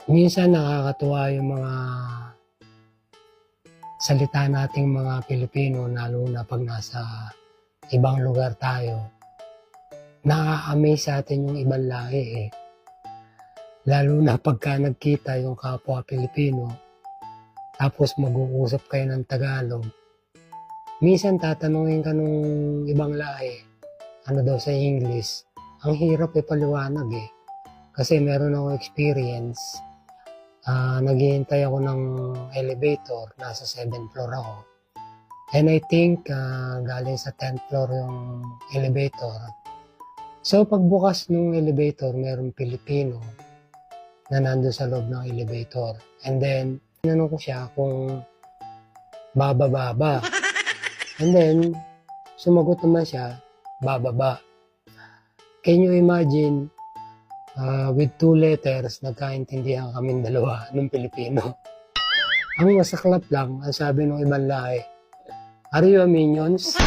Minsan nakakatuwa yung mga salita nating mga Pilipino, lalo na pag nasa ibang lugar tayo. Nakaka-amaze sa atin yung ibang lahi eh. Lalo na pagka nagkita yung kapwa Pilipino, tapos mag-uusap kayo ng Tagalog. Minsan tatanungin ka nung ibang lahi, ano daw sa English. Ang hirap paliwanag eh. Kasi meron akong experience. Naghihintay ako ng elevator, nasa 7th floor ako. And I think galing sa 10th floor yung elevator. So pagbukas ng elevator, merong Pilipino na nandun sa loob ng elevator. And then, tinanong ko siya kung bababa ba. And then, sumagot naman siya, bababa. Can you imagine, with 2 letters, nagkaintindihan kaming dalawa ng Pilipino. Ang masaklap lang, ang sabi ng ibang lahi, "Are you a minions?"